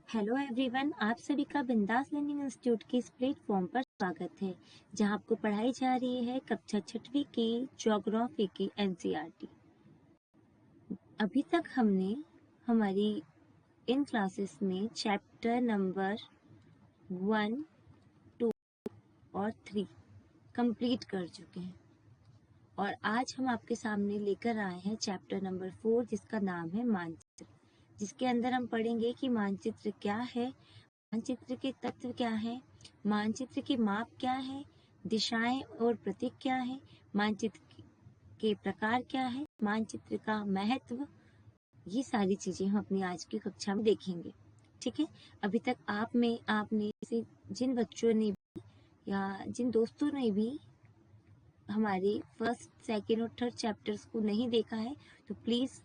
Hello everyone, आप सभी का बिंदास लर्निंग इंस्टीट्यूट के इस प्लेटफॉर्म पर स्वागत है, जहां आपको पढ़ाई जा रही है कक्षा 6वीं की ज्योग्राफी की एनसीईआरटी। अभी तक हमने हमारी इन क्लासेस में चैप्टर नंबर 1, 2 और 3 कंप्लीट कर चुके हैं और आज हम आपके सामने लेकर आए हैं चैप्टर नंबर 4, जिसका नाम है मानचित्र, जिसके अंदर हम पढ़ेंगे कि मानचित्र क्या है, मानचित्र के तत्व क्या है, मानचित्र की माप क्या है, दिशाएं और प्रतीक क्या है, मानचित्र के प्रकार क्या है, मानचित्र का महत्व, ये सारी चीजें हम अपनी आज की कक्षा में देखेंगे। ठीक है। अभी तक आपने से जिन बच्चों ने भी या जिन दोस्तों ने भी हमारे फर्स्ट, सेकेंड और थर्ड चैप्टर्स को नहीं देखा है, तो प्लीज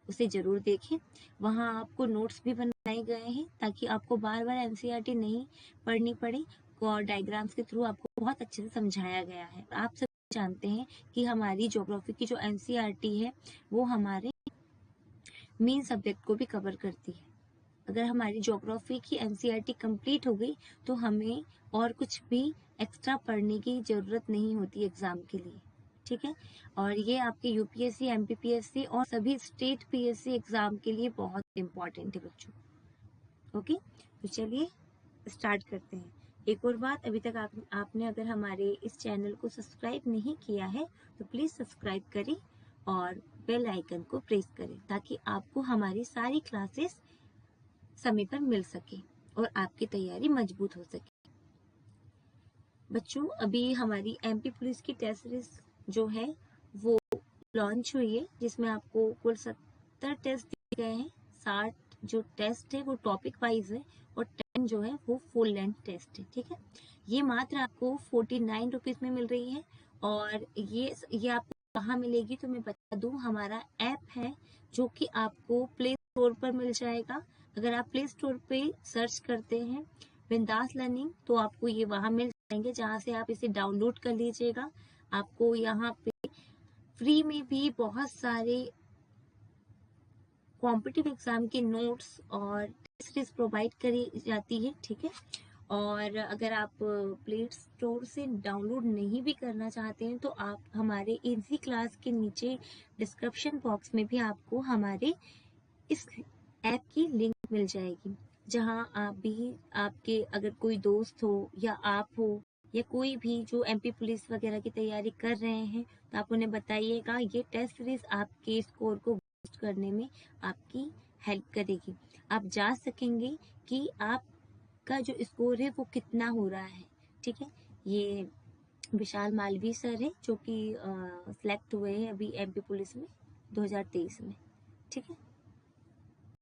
उसे जरूर देखें। वहाँ आपको नोट्स भी बनाए गए हैं ताकि आपको बार बार एनसीईआरटी नहीं पढ़नी पड़े और डायग्राम्स के थ्रू आपको बहुत अच्छे से समझाया गया है। आप सब जानते हैं कि हमारी ज्योग्राफी की जो एनसीईआरटी है वो हमारे मेन सब्जेक्ट को भी कवर करती है। अगर हमारी ज्योग्राफी की एनसीईआरटी कंप्लीट हो गई तो हमें और कुछ भी एक्स्ट्रा पढ़ने की जरूरत नहीं होती एग्जाम के लिए। ठीक है। और ये आपके यूपीएससी, एमपीपीएससी और सभी स्टेट पीएससी एग्जाम के लिए बहुत इंपॉर्टेंट है बच्चों। ओके, तो चलिए स्टार्ट करते हैं। एक और बात, अभी तक आपने अगर हमारे इस चैनल को सब्सक्राइब नहीं किया है तो प्लीज सब्सक्राइब करें और बेल आइकन को प्रेस करें ताकि आपको हमारी सारी क्लासेस समय पर मिल सके और आपकी तैयारी मजबूत हो सके। बच्चों, अभी हमारी एमपी पुलिस की टेस्ट सीरीज जो है वो लॉन्च हुई है, जिसमें आपको कुल 70 टेस्ट दिए गए हैं। 60 जो टेस्ट है वो टॉपिक वाइज है और 10 जो है वो फुल लेंथ टेस्ट है। ठीक है। ये मात्र आपको 49 रुपीज में मिल रही है। और ये आपको कहाँ मिलेगी तो मैं बता दूं, हमारा ऐप है जो कि आपको प्ले स्टोर पर मिल जाएगा। अगर आप प्ले स्टोर पे सर्च करते हैं बिंदास लर्निंग तो आपको ये वहां मिल जाएंगे, जहां से आप इसे डाउनलोड कर लीजिएगा। आपको यहाँ पे फ्री में भी बहुत सारे कॉम्पिटिटिव एग्जाम के नोट्स और टेस्ट प्रोवाइड करी जाती है। ठीक है। और अगर आप प्ले स्टोर से डाउनलोड नहीं भी करना चाहते हैं तो आप हमारे इसी क्लास के नीचे डिस्क्रिप्शन बॉक्स में भी आपको हमारे इस ऐप की लिंक मिल जाएगी, जहां आप भी, आपके अगर कोई दोस्त हो या आप हो या कोई भी जो एमपी पुलिस वगैरह की तैयारी कर रहे हैं तो आप उन्हें बताइएगा। ये टेस्ट सीरीज आपके स्कोर को बूस्ट करने में आपकी हेल्प करेगी। आप जान सकेंगे कि आपका जो स्कोर है वो कितना हो रहा है। ठीक है। ये विशाल मालवीय सर है जो कि सिलेक्ट हुए हैं अभी एमपी पुलिस में 2023 में। ठीक है।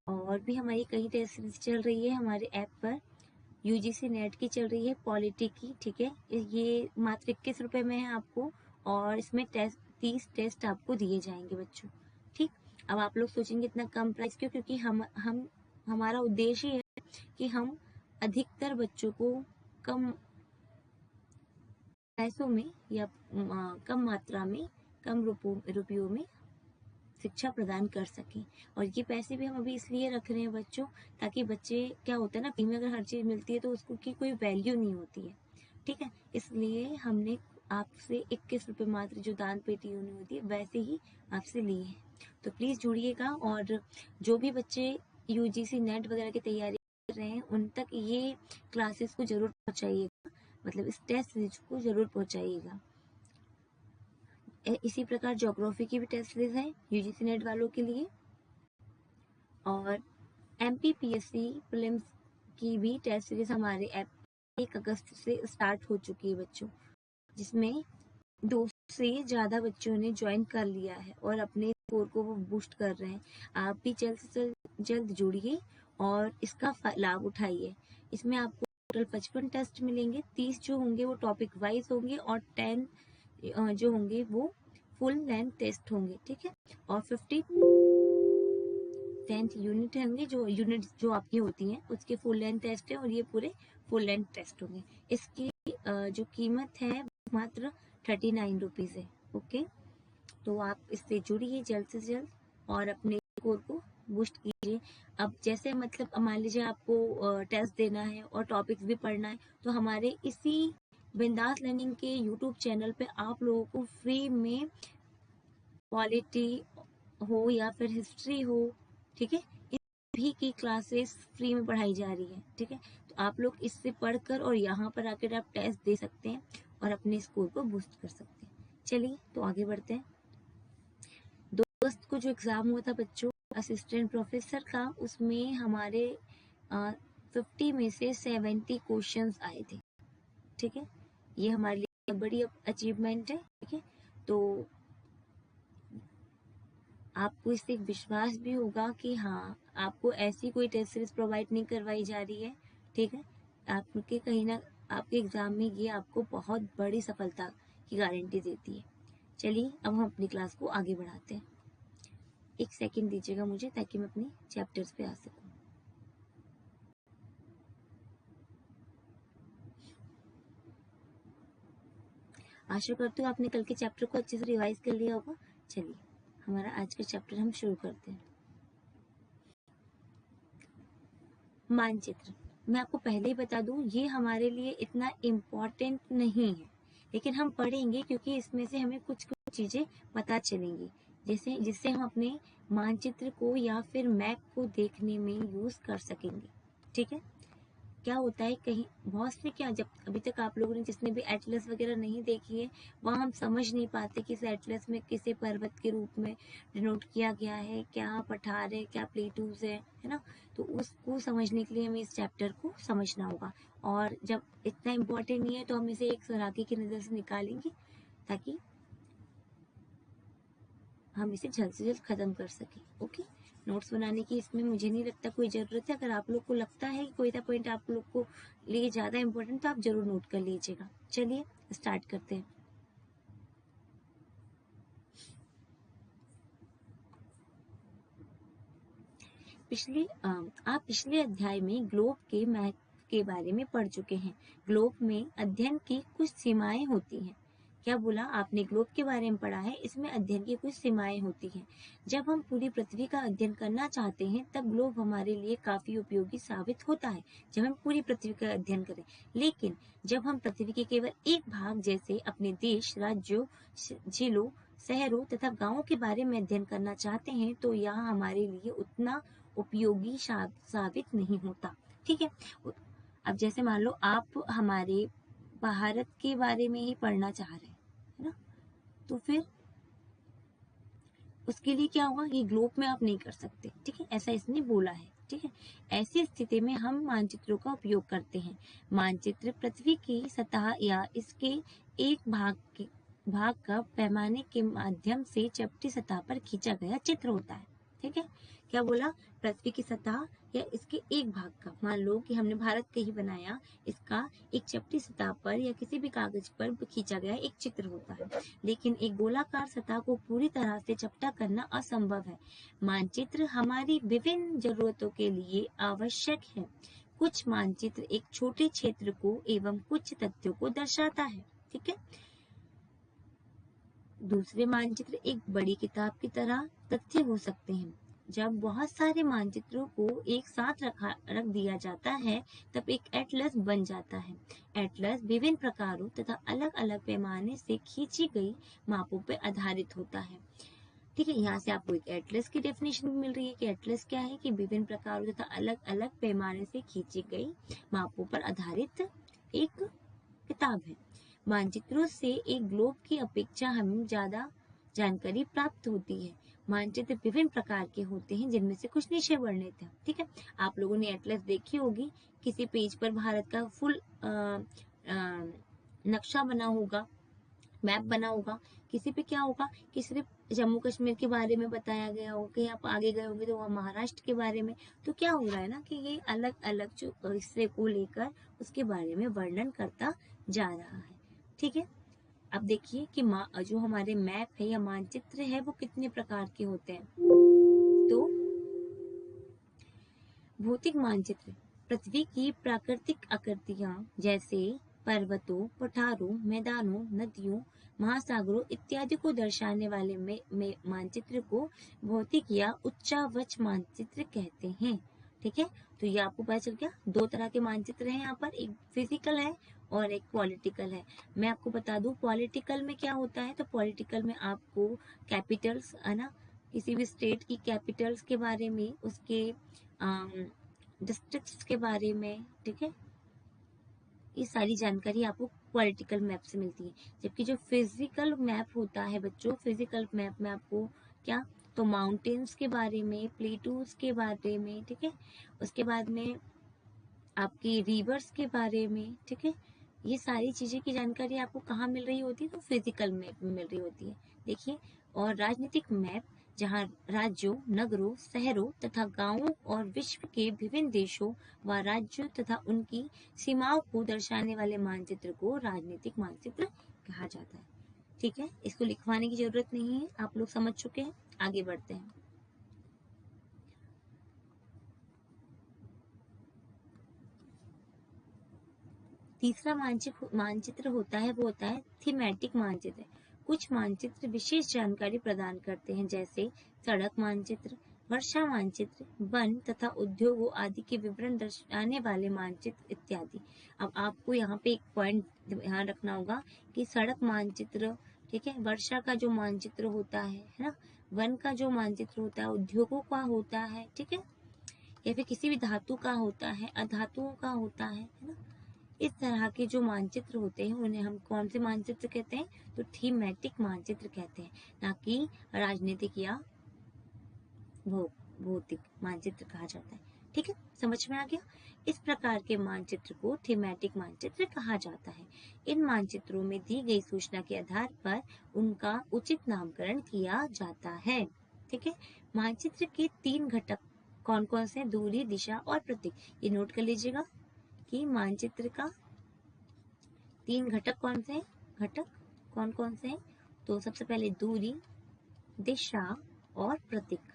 और भी हमारी कई टेस्ट सीरीज चल रही है हमारे ऐप पर। यूजीसी नेट की चल रही है, पॉलिटी की। ठीक है। ये मात्र 21 रुपए में है आपको और इसमें 30 टेस्ट आपको दिए जाएंगे बच्चों। ठीक। अब आप लोग सोचेंगे इतना कम प्राइस क्यों, क्योंकि हम हमारा उद्देश्य है कि हम अधिकतर बच्चों को कम पैसों में या कम मात्रा में, कम रुपयों में शिक्षा प्रदान कर सकें। और ये पैसे भी हम अभी इसलिए रख रहे हैं बच्चों, ताकि बच्चे, क्या होता है ना, फ्री में अगर हर चीज मिलती है तो उसको की कोई वैल्यू नहीं होती है। ठीक है। इसलिए हमने आपसे 21 रुपए मात्र जो दान पेटी होनी होती है वैसे ही आपसे लिए हैं। तो प्लीज जुड़िएगा और जो भी बच्चे यूजीसी नेट वगैरह की तैयारी कर रहे हैं उन तक ये क्लासेस को जरूर पहुंचाइएगा, मतलब इस टेस्ट सीरीज को जरूर पहुंचाइएगा। इसी प्रकार ज्योग्राफी की भी टेस्ट सीरीज है यूजीसी नेट वालों के लिए। और एमपीपीएससी प्रीलिम्स की भी टेस्ट सीरीज हमारे ऐप 1 अगस्त से स्टार्ट हो चुकी है बच्चों, जिसमें 200 से ज्यादा बच्चों ने ज्वाइन कर लिया है और अपने स्कोर को वो बूस्ट कर रहे हैं। आप भी जल्द से जल्द जुड़िए और इसका लाभ उठाइए। इसमें आपको टोटल 55 टेस्ट मिलेंगे। 30 जो होंगे वो टॉपिक वाइज होंगे और 10 जो होंगे वो फुल लेंथ टेस्ट होंगे। ठीक है। और 50 10th यूनिट होंगे, जो यूनिट जो आपकी होती हैं उसके फुल लेंथ टेस्ट है और ये पूरे फुल लेंथ टेस्ट होंगे। इसकी जो कीमत है मात्र 39 रुपीज है। ओके, तो आप इससे जुड़िए जल्द से जल्द और अपने स्कोर को बूस्ट कीजिए। अब जैसे मतलब मान लीजिए आपको टेस्ट देना है और टॉपिक्स भी पढ़ना है, तो हमारे इसी बिंदास लर्निंग के यूट्यूब चैनल पे आप लोगों को फ्री में पॉलिटी हो या फिर हिस्ट्री हो, ठीक है, इन भी की क्लासेस फ्री में पढ़ाई जा रही है। ठीक है, तो आप लोग इससे पढ़कर और यहाँ पर आकर आप टेस्ट दे सकते हैं और अपने स्कोर को बूस्ट कर सकते हैं। चलिए तो आगे बढ़ते हैं। 2 अगस्त को जो एग्जाम हुआ था बच्चों असिस्टेंट प्रोफेसर का, उसमें हमारे 50 में से 70 क्वेश्चंस आए थे। ठीक है, ये हमारे लिए बड़ी अचीवमेंट है। ठीक है, तो आपको इससे एक विश्वास भी होगा कि हाँ, आपको ऐसी कोई टेस्ट सीरीज प्रोवाइड नहीं करवाई जा रही है। ठीक है, आपके कहीं ना आपके एग्जाम में ये आपको बहुत बड़ी सफलता की गारंटी देती है। चलिए अब हम अपनी क्लास को आगे बढ़ाते हैं। एक सेकंड दीजिएगा मुझे ताकि मैं अपने चैप्टर्स पे आ सकूं। आशा करती हूँ आपने कल के चैप्टर को अच्छे से रिवाइज कर लिया होगा। चलिए हमारा आज का चैप्टर हम शुरू करते हैं। मानचित्र, मैं आपको पहले ही बता दूं ये हमारे लिए इतना इम्पोर्टेंट नहीं है, लेकिन हम पढ़ेंगे क्योंकि इसमें से हमें कुछ कुछ चीजें पता चलेंगी, जैसे जिससे हम अपने मानचित्र को या फिर मैप को देखने में यूज कर सकेंगे। ठीक है, क्या होता है कहीं बहुत से, क्या जब अभी तक आप लोगों ने जिसने भी एटलस वगैरह नहीं देखी है, वहाँ हम समझ नहीं पाते कि इस एटलस में किसे पर्वत के रूप में डिनोट किया गया है, क्या पठार है, क्या प्लेटूज है ना। तो उसको समझने के लिए हमें इस चैप्टर को समझना होगा, और जब इतना इम्पोर्टेंट नहीं है तो हम इसे एक सराहगी की नज़र से निकालेंगे ताकि हम इसे जल्द से जल्द खत्म कर सकें। ओके, नोट्स बनाने की इसमें मुझे नहीं लगता कोई ज़रूरत है। अगर आप लोग को लगता है कि कोई सा पॉइंट आप लोग को लिए ज़्यादा इम्पोर्टेंट तो आप ज़रूर नोट कर लीजिएगा। चलिए स्टार्ट करते हैं। आप पिछले अध्याय में ग्लोब के महत्व के बारे में पढ़ चुके हैं। ग्लोब में अध्ययन की कुछ सीमाएं होती हैं। क्या बोला आपने? ग्लोब के बारे में पढ़ा है, इसमें अध्ययन की कुछ सीमाएं होती हैं। जब हम पूरी पृथ्वी का अध्ययन करना चाहते हैं तब ग्लोब हमारे लिए काफी उपयोगी साबित होता है, जब हम पूरी पृथ्वी का अध्ययन करें। लेकिन जब हम पृथ्वी के केवल एक भाग जैसे अपने देश, राज्यों, जिलों, शहरों तथा गांवों के बारे में अध्ययन करना चाहते हैं तो यह हमारे लिए उतना उपयोगी साबित नहीं होता। ठीक है, अब जैसे मान लो आप हमारे भारत के बारे में ही पढ़ना चाह रहे हैं, है ना, तो फिर उसके लिए क्या होगा, ये ग्लोब में आप नहीं कर सकते। ठीक है, ऐसा इसने बोला है। ठीक है, ऐसी स्थिति में हम मानचित्रों का उपयोग करते हैं। मानचित्र पृथ्वी की सतह या इसके एक भाग का पैमाने के माध्यम से चपटी सतह पर खींचा गया चित्र होता है। ठीक है, क्या बोला? पृथ्वी की सतह या इसके एक भाग का, मान लो कि हमने भारत के ही बनाया, इसका एक चपटी सतह पर या किसी भी कागज पर खींचा गया एक चित्र होता है। लेकिन एक गोलाकार सतह को पूरी तरह से चपटा करना असंभव है। मानचित्र हमारी विभिन्न जरूरतों के लिए आवश्यक है। कुछ मानचित्र एक छोटे क्षेत्र को एवं कुछ तथ्यों को दर्शाता है। ठीक है, दूसरे मानचित्र एक बड़ी किताब की तरह तथ्य हो सकते हैं। जब बहुत सारे मानचित्रों को एक साथ रख दिया जाता है तब एक एटलस बन जाता है। एटलस विभिन्न प्रकारों तथा अलग अलग पैमाने से खींची गई मापों पर आधारित होता है। ठीक है, यहाँ से आपको एक एटलस की डेफिनेशन मिल रही है कि एटलस क्या है, कि विभिन्न प्रकारों तथा अलग अलग पैमाने से खींची गई मापों पर आधारित एक किताब है। मानचित्रों से एक ग्लोब की अपेक्षा हमें ज्यादा जानकारी प्राप्त होती है। मानचित्र विभिन्न प्रकार के होते हैं जिनमें से कुछ नीचे वर्णित है। ठीक है, आप लोगों ने एटलस देखी होगी, किसी पेज पर भारत का फुल नक्शा बना होगा, मैप बना होगा, किसी पे क्या होगा कि सिर्फ जम्मू कश्मीर के बारे में बताया गया होगा, कहीं आप आगे गए होंगे तो वहाँ महाराष्ट्र के बारे में। तो क्या हो रहा है ना कि ये अलग अलग जो हिस्से को लेकर उसके बारे में वर्णन करता जा रहा है। ठीक है, अब देखिए कि जो हमारे मैप है या मानचित्र है वो कितने प्रकार के होते हैं। तो भौतिक मानचित्र पृथ्वी की प्राकृतिक आकृतियां जैसे पर्वतों, पठारों, मैदानों, नदियों, महासागरों इत्यादि को दर्शाने वाले में मानचित्र को भौतिक या उच्चावच मानचित्र कहते हैं। ठीक है, तो ये आपको पता चल गया। दो तरह के मानचित्र हैं यहाँ पर, एक फिजिकल है और एक पॉलिटिकल है। मैं आपको बता दूं पॉलिटिकल में क्या होता है। तो पॉलिटिकल में आपको कैपिटल्स है ना, किसी भी स्टेट की कैपिटल्स के बारे में, उसके डिस्ट्रिक्ट्स के बारे में, ठीक है, ये सारी जानकारी आपको पॉलिटिकल मैप से मिलती है। जबकि जो फिजिकल मैप होता है बच्चों, फिजिकल मैप में आपको क्या, तो माउंटेन्स के बारे में, प्लेटूज के बारे में, ठीक है, उसके बाद में आपकी रिवर्स के बारे में, ठीक है, ये सारी चीजें की जानकारी आपको कहाँ मिल रही होती है, तो फिजिकल मैप में मिल रही होती है। देखिए, और राजनीतिक मैप जहाँ राज्यों, नगरों, शहरों तथा गांवों और विश्व के विभिन्न देशों व राज्यों तथा उनकी सीमाओं को दर्शाने वाले मानचित्र को राजनीतिक मानचित्र कहा जाता है। ठीक है, इसको लिखवाने की जरूरत नहीं है, आप लोग समझ चुके हैं। आगे बढ़ते हैं। तीसरा मानचित्र होता है, वो होता है थीमेटिक मानचित्र। कुछ मानचित्र विशेष जानकारी प्रदान करते हैं, जैसे सड़क मानचित्र, वर्षा मानचित्र, वन तथा उद्योगों आदि के विवरण दर्शाने वाले मानचित्र इत्यादि। अब आपको यहाँ पे एक पॉइंट ध्यान रखना होगा कि सड़क मानचित्र, ठीक है, वर्षा का जो मानचित्र होता है ना, वन का जो मानचित्र होता है, उद्योगों का होता है, ठीक है, या फिर किसी भी धातु का होता है, अधातुओं का होता है ना, इस तरह के जो मानचित्र होते हैं उन्हें हम कौन से मानचित्र कहते हैं, तो थीमेटिक मानचित्र कहते हैं, ना कि राजनीतिक या भौतिक मानचित्र कहा जाता है। ठीक है, समझ में आ गया। इस प्रकार के मानचित्र को थीमेटिक मानचित्र कहा जाता है। इन मानचित्रों में दी गई सूचना के आधार पर उनका उचित नामकरण किया जाता है। ठीक है, मानचित्र के 3 घटक कौन कौन से, दूरी, दिशा और प्रतीक। ये नोट कर लीजिएगा कि मानचित्र का 3 घटक कौन से हैं, घटक कौन कौन से हैं, तो सबसे पहले दूरी, दिशा और प्रतीक।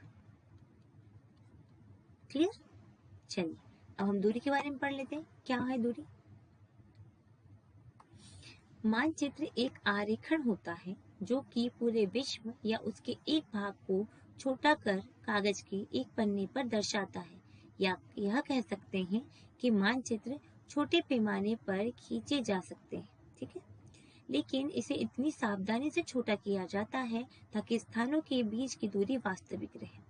क्लियर? चलिए अब हम दूरी के बारे में पढ़ लेते हैं। क्या है दूरी? मानचित्र एक आरेखन होता है जो कि पूरे विश्व या उसके एक भाग को छोटा कर कागज के एक पन्ने पर दर्शाता है, या यह कह सकते हैं कि मानचित्र छोटे पैमाने पर खींचे जा सकते हैं। ठीक है, लेकिन इसे इतनी सावधानी से छोटा किया जाता है ताकि स्थानों के बीच की दूरी वास्तविक रहे।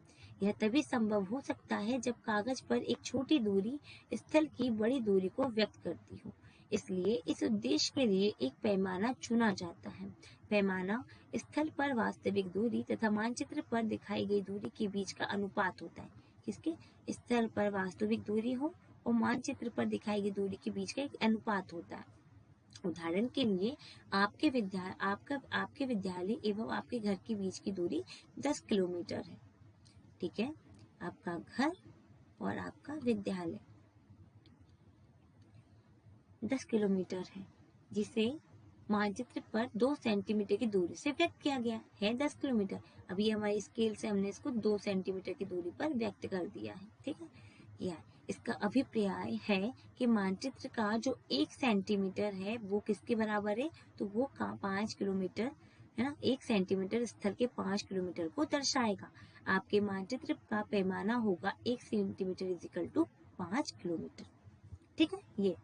यह तभी संभव हो सकता है जब कागज पर एक छोटी दूरी स्थल की बड़ी दूरी को व्यक्त करती हो। इसलिए इस उद्देश्य के लिए एक पैमाना चुना जाता है। पैमाना स्थल पर वास्तविक दूरी तथा मानचित्र पर दिखाई गई दूरी के बीच का अनुपात होता है। किसके? स्थल पर वास्तविक दूरी हो और मानचित्र पर दिखाई गई दूरी के बीच का एक अनुपात होता है। उदाहरण के लिए आपके विद्यालय एवं आपके घर के बीच की दूरी 10 किलोमीटर है। ठीक है, आपका घर और आपका विद्यालय 10 किलोमीटर है, जिसे मानचित्र पर 2 सेंटीमीटर की दूरी से व्यक्त किया गया है। 10 किलोमीटर, अभी हमारी स्केल से हमने इसको 2 सेंटीमीटर की दूरी पर व्यक्त कर दिया है। ठीक है, यह इसका अभिप्राय है कि मानचित्र का जो 1 सेंटीमीटर है वो किसके बराबर है, तो वो 5 किलोमीटर है ना, 1 सेंटीमीटर स्थल के 5 किलोमीटर को दर्शाएगा। आपके मानचित्र का पैमाना होगा 1 सेंटीमीटर इजिकल टू 5 किलोमीटर। ठीक है, ये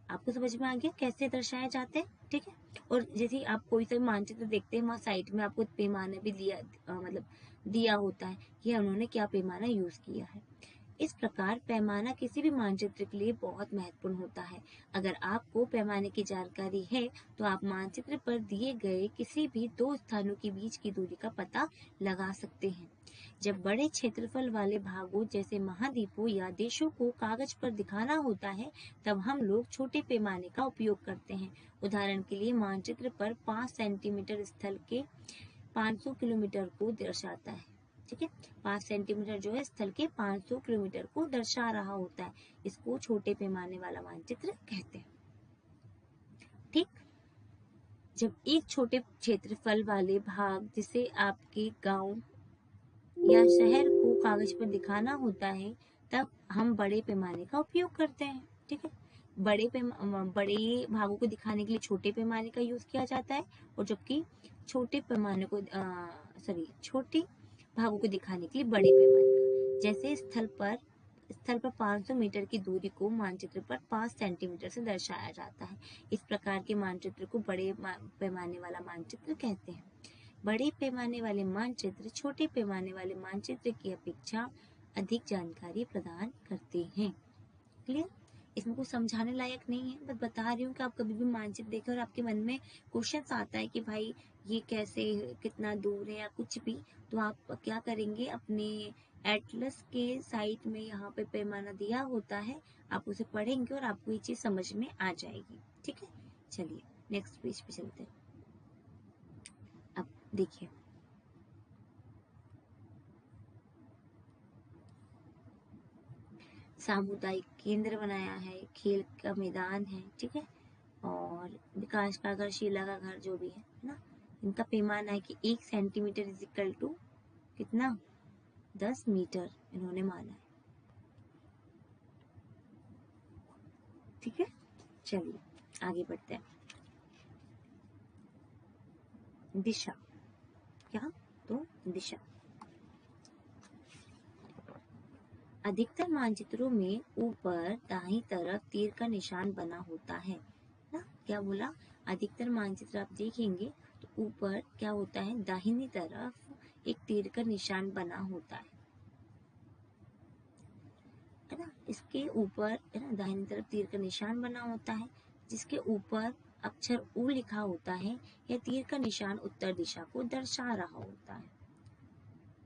आपको समझ में आ गया कैसे दर्शाए जाते हैं। ठीक है, और जैसे आप कोई सा मानचित्र देखते हैं वहाँ साइड में आपको पैमाना भी दिया मतलब दिया होता है कि उन्होंने क्या पैमाना यूज किया है। इस प्रकार पैमाना किसी भी मानचित्र के लिए बहुत महत्वपूर्ण होता है। अगर आपको पैमाने की जानकारी है तो आप मानचित्र पर दिए गए किसी भी 2 स्थानों के बीच की दूरी का पता लगा सकते हैं। जब बड़े क्षेत्रफल वाले भागों जैसे महाद्वीपों या देशों को कागज पर दिखाना होता है तब हम लोग छोटे पैमाने का उपयोग करते हैं। उदाहरण के लिए मानचित्र पर 5 सेंटीमीटर स्थल के 500 किलोमीटर को दर्शाता है। ठीक है, 5 सेंटीमीटर जो है स्थल के 500 किलोमीटर को दर्शा रहा होता है। इसको छोटे पैमाने वाला मानचित्र कहते हैं। ठीक, जब एक छोटे क्षेत्रफल वाले भाग जिसे आपके गांव या शहर को कागज पर दिखाना होता है तब हम बड़े पैमाने का उपयोग करते हैं। ठीक है, बड़े भागों को दिखाने के लिए छोटे पैमाने का यूज किया जाता है, और जबकि छोटे पैमाने को छोटे भागों को दिखाने के लिए बड़े पैमाने का। जैसे स्थल पर 500 मीटर की दूरी को मानचित्र पर 5 सेंटीमीटर से दर्शाया जाता है। इस प्रकार के मानचित्र को बड़े पैमाने वाला मानचित्र कहते हैं। बड़े पैमाने वाले मानचित्र छोटे पैमाने वाले मानचित्र की अपेक्षा अधिक जानकारी प्रदान करते हैं। क्लियर? इसमें कुछ समझाने लायक नहीं है, बस बता रही हूँ कि आप कभी भी मानचित्र देखें और आपके मन में क्वेश्चन आता है कि भाई ये कैसे, कितना दूर है या कुछ भी, तो आप क्या करेंगे, अपने एटलस के साइट में यहाँ पे पैमाना दिया होता है, आप उसे पढ़ेंगे और आपको ये चीज समझ में आ जाएगी। ठीक है, चलिए नेक्स्ट पेज पे चलते हैं। अब देखिए, सामुदायिक केंद्र बनाया है, खेल का मैदान है, ठीक है, और विकास का घर, शीला का घर, जो भी है ना, इनका पैमाना है कि 1 सेंटीमीटर इज इक्वल टू कितना, 10 मीटर इन्होंने माना है। ठीक है, चलिए आगे बढ़ते हैं। दिशा, क्या, तो दिशा। अधिकतर मानचित्रों में ऊपर दाहिनी तरफ तीर का निशान बना होता है ना, क्या बोला, अधिकतर मानचित्र आप देखेंगे तो ऊपर क्या होता है, दाहिनी तरफ एक तीर का निशान बना होता है ना, इसके ऊपर है ना, दाहिनी तरफ तीर का निशान बना होता है, जिसके ऊपर अक्षर उ लिखा होता है। यह तीर का निशान उत्तर दिशा को दर्शा रहा होता है,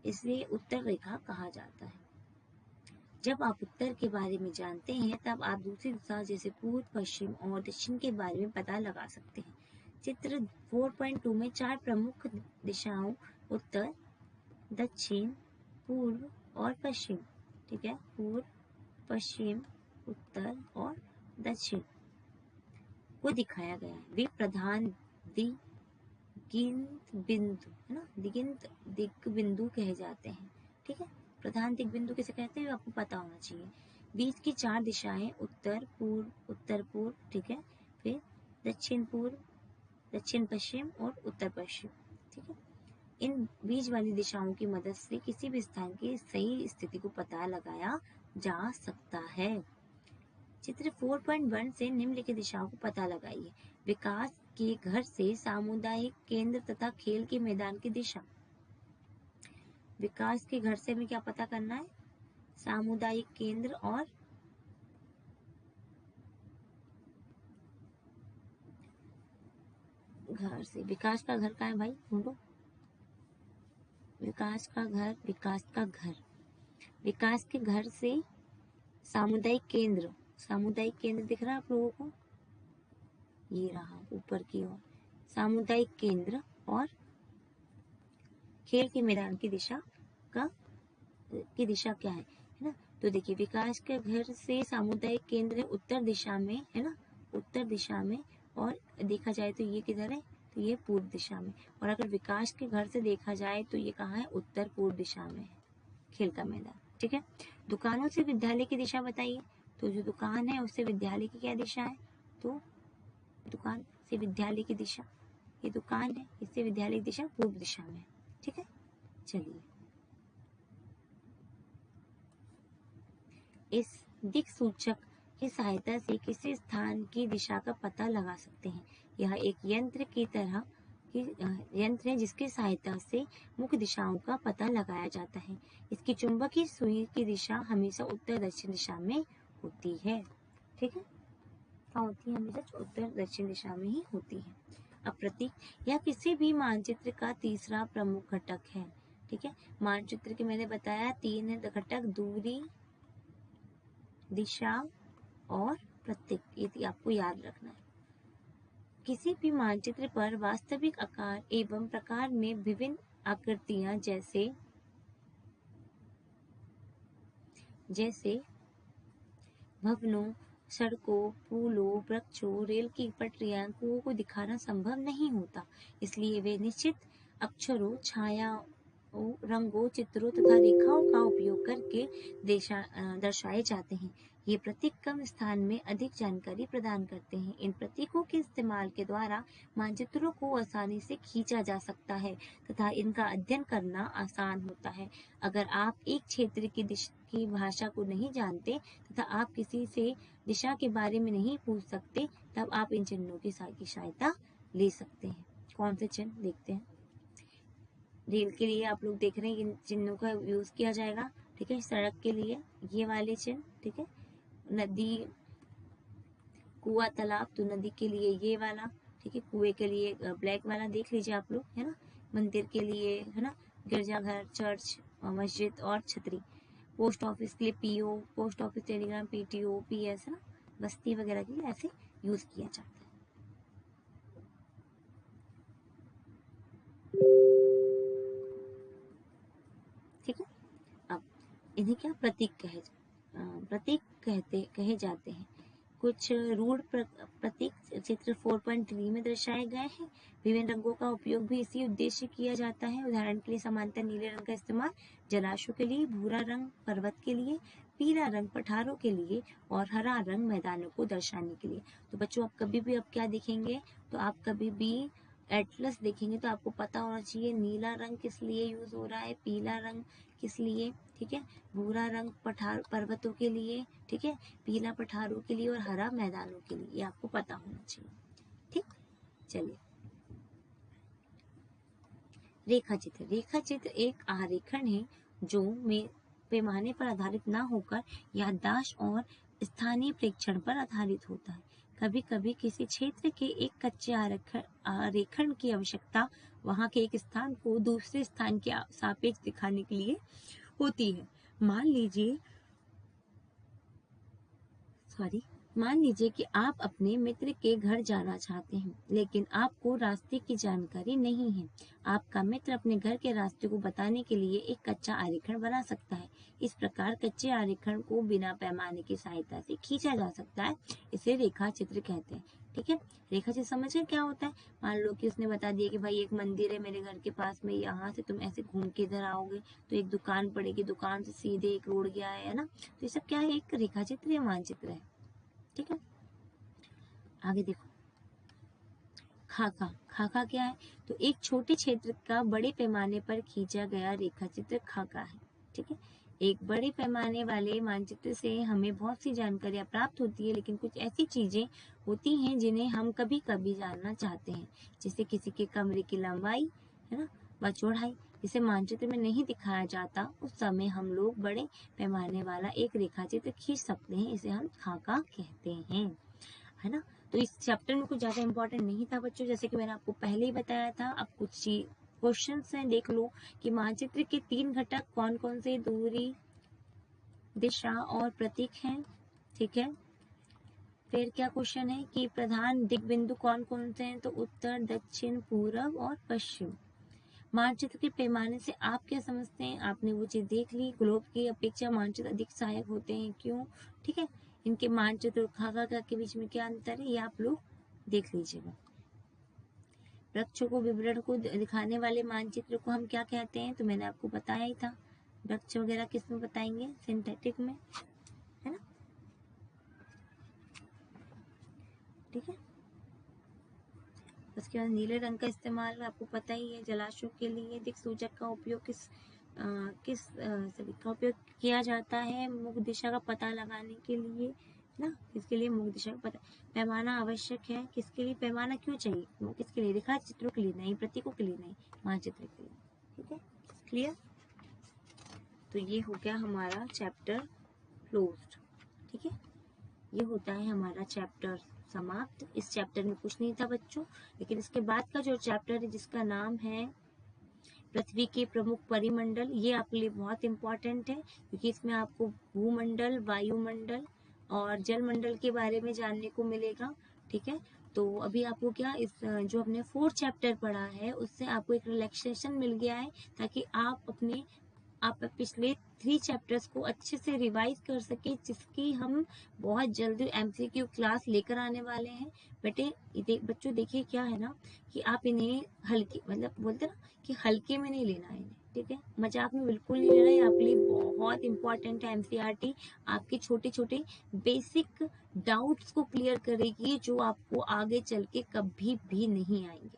इसलिए उत्तर रेखा कहा जाता है। जब आप उत्तर के बारे में जानते हैं तब आप दूसरी दिशा जैसे पूर्व, पश्चिम और दक्षिण के बारे में पता लगा सकते हैं। चित्र 4.2 में 4 प्रमुख दिशाओं उत्तर, दक्षिण, पूर्व और पश्चिम, ठीक है, पूर्व, पश्चिम, उत्तर और दक्षिण को दिखाया गया है। वे प्रधान दिगिंत बिंदु है ना, दिग बिंदु कहे जाते हैं। ठीक है, प्रधान दिग बिंदु किसे कहते हैं आपको पता होना चाहिए। बीच की 4 दिशाएं उत्तर पूर्व, ठीक है, फिर दक्षिण पूर्व, दक्षिण पश्चिम और उत्तर पश्चिम। ठीक है, इन बीच वाली दिशाओं की मदद से किसी भी स्थान की सही स्थिति को पता लगाया जा सकता है। चित्र 4.1 से निम्नलिखित दिशाओं को पता लगाइए। विकास के घर से सामुदायिक केंद्र तथा खेल के मैदान की दिशा। विकास के घर से हमें क्या पता करना है, सामुदायिक केंद्र और घर से। विकास का घर कहाँ है भाई, ढूंढो, विकास का घर, विकास का घर, विकास के घर से सामुदायिक केंद्र, सामुदायिक केंद्र दिख रहा है आप लोगों को, ये रहा ऊपर की ओर सामुदायिक केंद्र, और खेल के मैदान की दिशा क्या है ना, तो देखिए विकास के घर से सामुदायिक केंद्र उत्तर दिशा में है ना, उत्तर दिशा में, और देखा जाए तो ये किधर है, तो ये पूर्व दिशा में, और अगर विकास के घर से देखा जाए तो ये कहाँ है, उत्तर पूर्व दिशा में है खेल का मैदान। ठीक है, दुकानों से विद्यालय की दिशा बताइए, तो जो दुकान है उससे विद्यालय की क्या दिशा है, तो दुकान से विद्यालय की दिशा, ये दुकान है, इससे विद्यालय की दिशा पूर्व दिशा में। ठीक है, चलिए इस दिक सूचक की सहायता से किसी स्थान की दिशा का पता लगा सकते हैं। यह एक यंत्र है जिसकी सहायता से मुख्य दिशाओं का पता लगाया जाता है। इसकी चुंबकीय सुई की दिशा हमेशा उत्तर दक्षिण दिशा में होती है। ठीक है, क्या होती है, हमेशा उत्तर दक्षिण दिशा में ही होती है। अब प्रतीक यह किसी भी मानचित्र का तीसरा प्रमुख घटक है। ठीक है, मानचित्र के मैंने बताया 3 घटक, दूरी, दिशा और प्रतीक, ये आपको याद रखना है। किसी भी मानचित्र पर वास्तविक आकार एवं प्रकार में विभिन्न आकृतियां जैसे भवनों, सड़कों, पुलों, वृक्षों, रेल की पटरियां, कुओं को दिखाना संभव नहीं होता, इसलिए वे निश्चित अक्षरों, छाया रंगों, चित्रों तथा रेखाओं का उपयोग करके दर्शाए जाते हैं। ये प्रतीक कम स्थान में अधिक जानकारी प्रदान करते हैं। इन प्रतीकों के इस्तेमाल के द्वारा मानचित्रों को आसानी से खींचा जा सकता है तथा इनका अध्ययन करना आसान होता है। अगर आप एक क्षेत्र की भाषा को नहीं जानते तथा आप किसी से दिशा के बारे में नहीं पूछ सकते, तब आप इन चिन्हों की सहायता ले सकते हैं। कौन से चिन्ह देखते हैं? रेल के लिए आप लोग देख रहे हैं इन चिन्हों का यूज किया जाएगा, ठीक है। सड़क के लिए ये वाले चिन्ह, ठीक है। नदी, कुआं, तालाब, तो नदी के लिए ये वाला, ठीक है। कुएं के लिए ब्लैक वाला देख लीजिए आप लोग, है ना। मंदिर के लिए, है ना, गिरजाघर, चर्च, मस्जिद और छतरी। पोस्ट ऑफिस के लिए PO, post office, Telegram, PTO, PS, है ना। बस्ती वगैरह के लिए ऐसे यूज किया जाता है। ठीक है। अब इन्हें क्या प्रतीक कहे जाते हैं। कुछ रूढ़ प्रतीक चित्र 4.3 में दर्शाए गए हैं। विभिन्न रंगों का उपयोग भी इसी उद्देश्य किया जाता है। उदाहरण के लिए समांतर नीले रंग का इस्तेमाल जलाशयों के लिए, भूरा रंग पर्वत के लिए, पीला रंग पठारों के लिए और हरा रंग मैदानों को दर्शाने के लिए। तो बच्चों, आप कभी भी अब क्या देखेंगे, तो आप कभी भी एटलस देखेंगे तो आपको पता होना चाहिए नीला रंग किस लिए यूज हो रहा है, पीला रंग किस लिए, ठीक है, भूरा रंग पठार पर्वतों के लिए, ठीक है, पीला पठारों के लिए और हरा मैदानों के लिए, ये आपको पता होना चाहिए। ठीक, चलिए। रेखा चित्र। रेखा चित्र एक आरेखन है जो पैमाने पर आधारित न होकर याददाश्त और स्थानीय प्रेक्षण पर आधारित होता है। कभी कभी किसी क्षेत्र के एक कच्चे आरेखन की आवश्यकता वहां के एक स्थान को दूसरे स्थान के सापेक्ष दिखाने के लिए होती है। मान लीजिए कि आप अपने मित्र के घर जाना चाहते हैं, लेकिन आपको रास्ते की जानकारी नहीं है। आपका मित्र अपने घर के रास्ते को बताने के लिए एक कच्चा आरेखन बना सकता है। इस प्रकार कच्चे आरेखन को बिना पैमाने की सहायता से खींचा जा सकता है। इसे रेखा चित्र कहते हैं। ठीक है, रेखा चित्र समझ गए क्या होता है? मान लो कि उसने बता दिया कि भाई एक मंदिर है मेरे घर के पास में, यहाँ से तुम ऐसे घूम के इधर आओगे तो एक दुकान पड़ेगी, दुकान से सीधे एक रोड गया है ना। तो ये सब क्या है? एक रेखा चित्र या मानचित्र है। ठीक है, आगे देखो। खाका। खाका क्या है? तो एक छोटे क्षेत्र का बड़े पैमाने पर खींचा गया रेखा चित्र खाका है। ठीक है, एक बड़े पैमाने वाले मानचित्र से हमें बहुत सी जानकारियां प्राप्त होती है, लेकिन कुछ ऐसी चीजें होती हैं जिन्हें हम कभी कभी जानना चाहते हैं, जैसे किसी के कमरे की लंबाई, है ना, व चौड़ाई, जिसे मानचित्र में नहीं दिखाया जाता। उस समय हम लोग बड़े पैमाने वाला एक रेखा चित्र खींच सकते हैं, इसे हम खाका कहते हैं, है ना। तो इस चैप्टर में कुछ ज्यादा इंपॉर्टेंट नहीं था बच्चों, जैसे कि मैंने आपको पहले ही बताया था। अब कुछ क्वेश्चंस हैं, देख लो कि मानचित्र के 3 घटक कौन कौन से, दूरी, दिशा और प्रतीक हैं। ठीक है, फिर क्या क्वेश्चन है कि प्रधान दिग्बिंदु कौन कौन से हैं, तो उत्तर, दक्षिण, पूर्व और पश्चिम। मानचित्र के पैमाने से आप क्या समझते हैं? आपने वो चीज देख ली। ग्लोब की अपेक्षा मानचित्र अधिक सहायक होते हैं, क्यों? ठीक है, इनके मानचित्र और खाका के बीच में क्या अंतर है, ये आप लोग देख लीजिएगा। वृक्षों को, विवरण को दिखाने वाले मानचित्र को हम क्या कहते हैं? तो मैंने आपको बताया ही था। वृक्ष वगैरह किस में बताएंगे? सिंथेटिक में, है ना। ठीक है, उसके बाद नीले रंग का इस्तेमाल आपको पता ही है। जलाशयों के लिए दिक् सूचक का उपयोग किस का उपयोग किया जाता है? मुख्य दिशा का पता लगाने के लिए ना, इसके लिए मुख्य दिशा का पता। पैमाना आवश्यक है, किसके लिए पैमाना क्यों चाहिए? किसके लिए? रेखा चित्रों के लिए नहीं, प्रतीकों के लिए नहीं, मानचित्र के लिए। ठीक है, क्लियर? तो ये हो गया हमारा चैप्टर क्लोज्ड। ठीक है, ये होता है हमारा चैप्टर समाप्त। इस चैप्टर में कुछ नहीं था बच्चों, लेकिन इसके बाद का जो चैप्टर है जिसका नाम है पृथ्वी के प्रमुख परिमंडल, ये आपके लिए बहुत इंपॉर्टेंट है, क्योंकि इसमें आपको भूमंडल, वायुमंडल और जलमंडल के बारे में जानने को मिलेगा। ठीक है, तो अभी आपको क्या, इस जो हमने 4th चैप्टर पढ़ा है उससे आपको एक रिलैक्सेशन मिल गया है, ताकि आप पिछले 3 चैप्टर्स को अच्छे से रिवाइज कर सके, जिसकी हम बहुत जल्दी MCQ क्लास लेकर आने वाले हैं। बच्चों देखिए क्या है ना, कि आप इन्हें हल्के, मतलब बोलते ना कि हल्के में नहीं लेना है इन्हें, ठीक है, मजाक में बिल्कुल नहीं लेना, ये आपके लिए बहुत इंपॉर्टेंट है। एनसीईआरटी आपके छोटे छोटे बेसिक डाउट्स को क्लियर करेगी, जो आपको आगे चल के कभी भी नहीं आएंगे,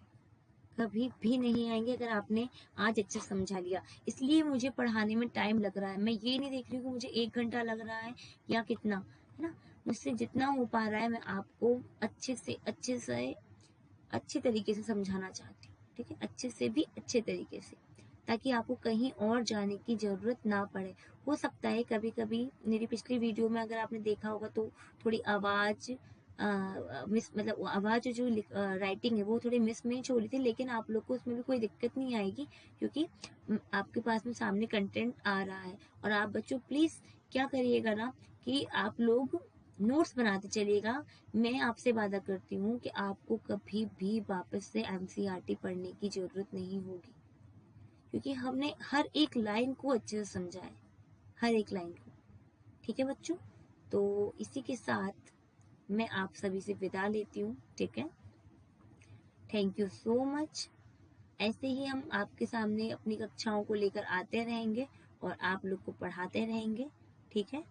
कभी भी नहीं आएंगे, अगर आपने आज अच्छे से समझा लिया। इसलिए मुझे पढ़ाने में टाइम लग रहा है, मैं ये नहीं देख रही हूँ कि मुझे 1 घंटा लग रहा है या कितना, है ना। मुझसे जितना हो पा रहा है मैं आपको अच्छे तरीके से समझाना चाहती हूँ, ठीक है, अच्छे से भी अच्छे तरीके से, ताकि आपको कहीं और जाने की जरूरत ना पड़े। हो सकता है कभी कभी मेरी पिछली वीडियो में अगर आपने देखा होगा तो थोड़ी आवाज मिस मतलब आवाज जो राइटिंग है वो थोड़ी मिस मैच हो रही थी, लेकिन आप लोग को उसमें भी कोई दिक्कत नहीं आएगी, क्योंकि आपके पास में सामने कंटेंट आ रहा है। और आप बच्चों प्लीज क्या करिएगा ना, कि आप लोग नोट्स बनाते चलिएगा। मैं आपसे वादा करती हूँ कि आपको कभी भी वापस से एनसीईआरटी पढ़ने की जरूरत नहीं होगी, क्योंकि हमने हर एक लाइन को अच्छे से समझा है, हर एक लाइन को। ठीक है बच्चों, तो इसी के साथ मैं आप सभी से विदा लेती हूँ, ठीक है। Thank you so much. ऐसे ही हम आपके सामने अपनी कक्षाओं को लेकर आते रहेंगे और आप लोग को पढ़ाते रहेंगे, ठीक है।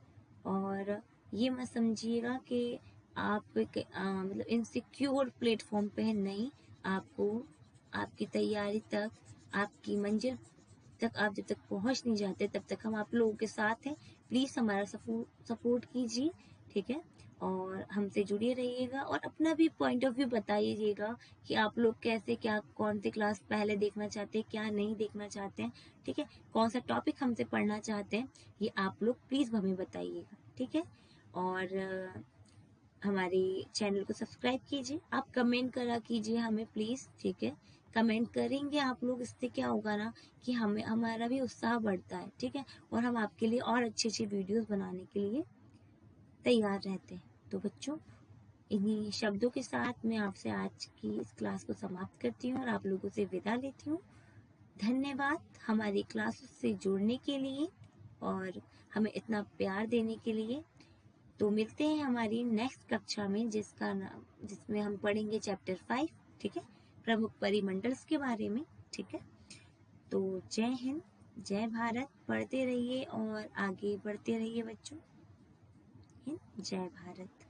और ये मत समझिएगा कि आप एक मतलब इनसिक्योर प्लेटफॉर्म पे है, नहीं। आपको आपकी तैयारी तक, आपकी मंजिल तक आप जब तक पहुंच नहीं जाते तब तक हम आप लोगों के साथ हैं। प्लीज हमारा सपोर्ट कीजिए, ठीक है। और हमसे जुड़े रहिएगा और अपना भी पॉइंट ऑफ व्यू बताइएगा कि आप लोग कैसे, क्या कौन सी क्लास पहले देखना चाहते हैं, क्या नहीं देखना चाहते हैं, ठीक है। कौन सा टॉपिक हमसे पढ़ना चाहते हैं, ये आप लोग प्लीज हमें बताइएगा, ठीक है। और हमारे चैनल को सब्सक्राइब कीजिए, आप कमेंट करा कीजिए हमें प्लीज, ठीक है। कमेंट करेंगे आप लोग, इससे क्या होगा ना कि हमें हमारा भी उत्साह बढ़ता है, ठीक है। और हम आपके लिए और अच्छी अच्छी वीडियोस बनाने के लिए तैयार रहते हैं। तो बच्चों, इन्हीं शब्दों के साथ मैं आपसे आज की इस क्लास को समाप्त करती हूँ और आप लोगों से विदा लेती हूँ। धन्यवाद हमारी क्लास से जुड़ने के लिए और हमें इतना प्यार देने के लिए। तो मिलते हैं हमारी नेक्स्ट कक्षा में, जिसमें हम पढ़ेंगे चैप्टर 5, ठीक है, प्रमुख परिमंडल्स के बारे में, ठीक है। तो जय हिंद, जय भारत, पढ़ते रहिए और आगे बढ़ते रहिए बच्चों। हिंद, जय भारत।